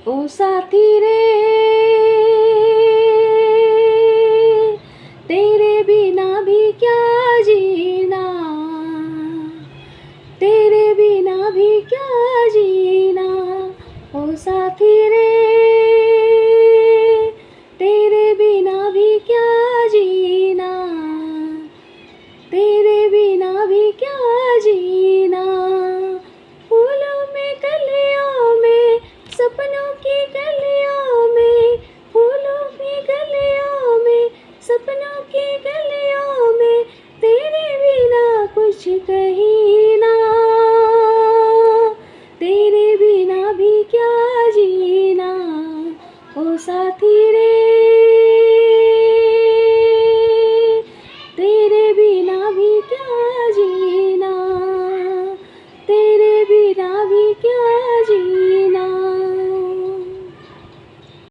ओ साथी रे, तेरे बिना भी क्या जीना, तेरे बिना भी क्या जीना। ओ साथी रे, तेरे बिना भी क्या जीना, तेरे बिना भी क्या जीना। फूलों में कलियों में, सपनों की गलियों में, फूलों की गलियों में, सपनों की गलियों में, तेरे बिना कुछ कहीं ना, तेरे बिना भी क्या जीना। ओ साथी